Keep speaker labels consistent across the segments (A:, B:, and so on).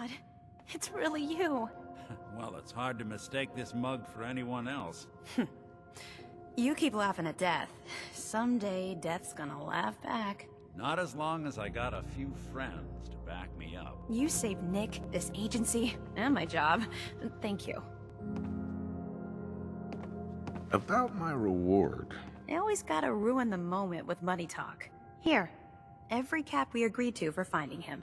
A: God, it's really you.
B: Well, it's hard to mistake this mug for anyone else.
A: You keep laughing at death. Someday, death's gonna laugh back.
B: Not as long as I got a few friends to back me up.
A: You saved Nick, this agency, and my job. Thank you.
C: About my reward.
A: I always gotta ruin the moment with money talk. Here, every cap we agreed to for finding him.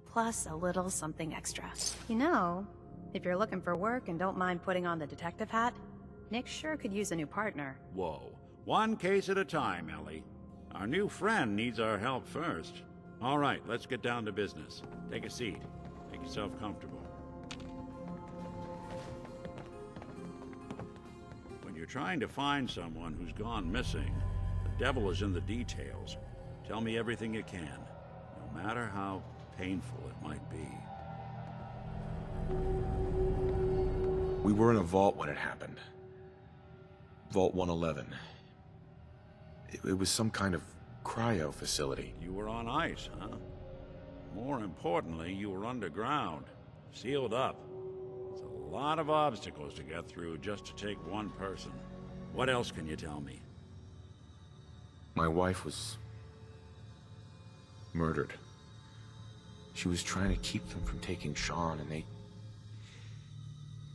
A: Plus a little something extra. You know, if you're looking for work and don't mind putting on the detective hat, Nick sure could use a new partner.
B: Whoa. One case at a time, Ellie. Our new friend needs our help first. All right, let's get down to business. Take a seat. Make yourself comfortable. When you're trying to find someone who's gone missing, the devil is in the details. Tell me everything you can, no matter how painful it might be.
C: We were in a vault when it happened. Vault 111. It was some kind of cryo facility.
B: You were on ice, huh? More importantly, you were underground, sealed up. It's a lot of obstacles to get through just to take one person. What else can you tell me?
C: My wife was murdered. She was trying to keep them from taking Sean, and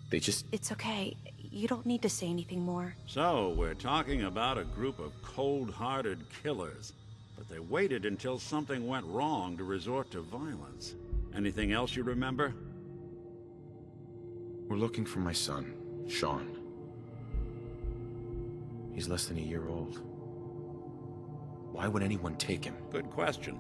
C: they just...
A: It's okay. You don't need to say anything more.
B: So, we're talking about a group of cold-hearted killers, but they waited until something went wrong to resort to violence. Anything else you remember?
C: We're looking for my son, Sean. He's less than a year old. Why would anyone take him?
B: Good question.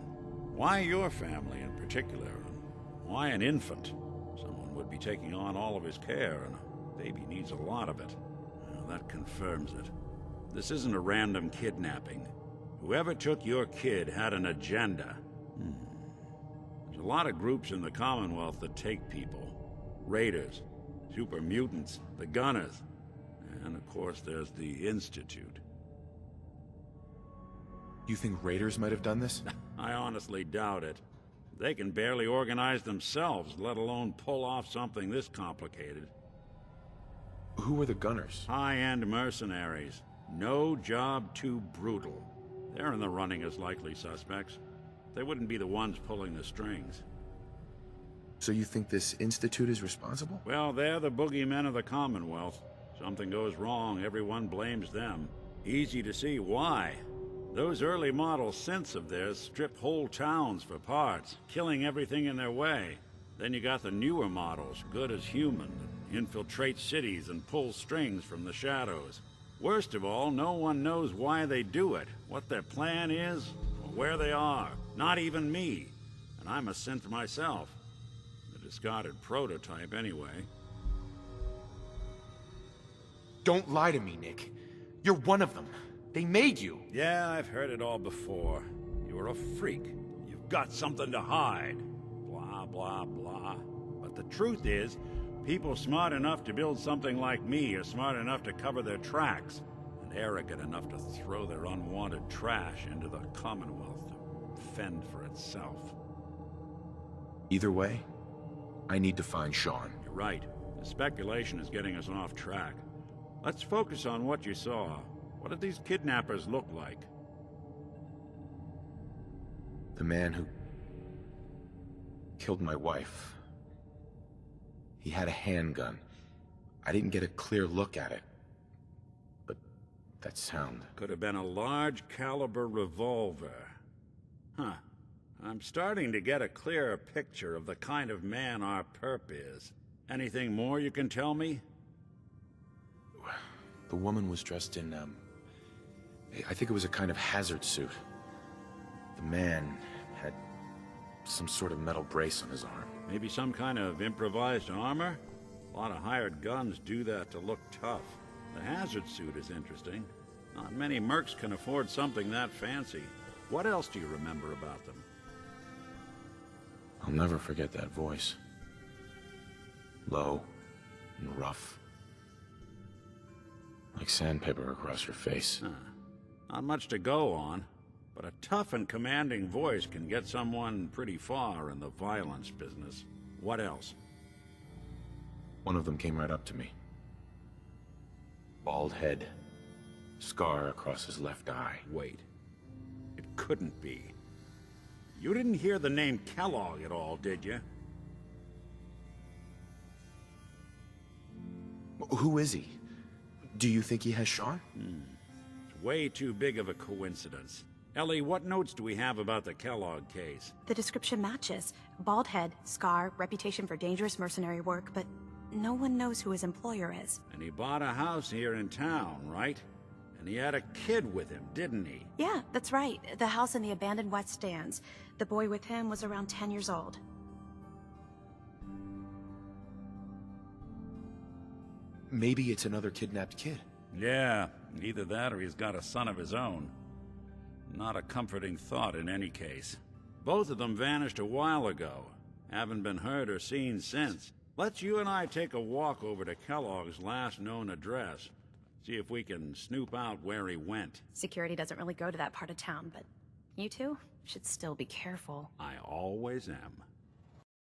B: Why your family in particular? And why an infant? Someone would be taking on all of his care, and a baby needs a lot of it. Well, that confirms it. This isn't a random kidnapping. Whoever took your kid had an agenda. There's a lot of groups in the Commonwealth that take people. Raiders, super mutants, the Gunners, and of course there's the Institute.
C: You think raiders might have done this?
B: I honestly doubt it. They can barely organize themselves, let alone pull off something this complicated.
C: Who were the Gunners?
B: High-end mercenaries. No job too brutal. They're in the running as likely suspects. They wouldn't be the ones pulling the strings.
C: So you think this Institute is responsible?
B: Well, they're the boogeymen of the Commonwealth. Something goes wrong, everyone blames them. Easy to see why. Those early model synths of theirs strip whole towns for parts, killing everything in their way. Then you got the newer models, good as human, that infiltrate cities and pull strings from the shadows. Worst of all, no one knows why they do it, what their plan is, or where they are. Not even me. And I'm a synth myself. The discarded prototype, anyway.
C: Don't lie to me, Nick. You're one of them. They made you.
B: Yeah, I've heard it all before. You're a freak. You've got something to hide. Blah, blah, blah. But the truth is, people smart enough to build something like me are smart enough to cover their tracks, and arrogant enough to throw their unwanted trash into the Commonwealth to fend for itself.
C: Either way, I need to find Sean.
B: You're right. The speculation is getting us off track. Let's focus on what you saw. What did these kidnappers look like?
C: The man who killed my wife. He had a handgun. I didn't get a clear look at it, but that sound.
B: Could have been a large caliber revolver. Huh. I'm starting to get a clearer picture of the kind of man our perp is. Anything more you can tell me?
C: The woman was dressed in, I think it was a kind of hazard suit. The man had some sort of metal brace on his arm.
B: Maybe some kind of improvised armor? A lot of hired guns do that to look tough. The hazard suit is interesting. Not many mercs can afford something that fancy. What else do you remember about them?
C: I'll never forget that voice. Low and rough. Like sandpaper across your face.
B: Not much to go on, but a tough and commanding voice can get someone pretty far in the violence business. What else?
C: One of them came right up to me. Bald head. Scar across his left eye.
B: Wait. It couldn't be. You didn't hear the name Kellogg at all, did you?
C: Who is he? Do you think he has Sean?
B: It's way too big of a coincidence. Ellie, what notes do we have about the Kellogg case?
A: The description matches. Bald head, scar, reputation for dangerous mercenary work, but no one knows who his employer is.
B: And he bought a house here in town, right? And he had a kid with him, didn't he?
A: Yeah, that's right. The house in the abandoned West Stands. The boy with him was around 10 years old.
C: Maybe it's another kidnapped kid.
B: Yeah, either that or he's got a son of his own. Not a comforting thought in any case. Both of them vanished a while ago. Haven't been heard or seen since. Let's you and I take a walk over to Kellogg's last known address. See if we can snoop out where he went.
A: Security doesn't really go to that part of town, but you two should still be careful.
B: I always am.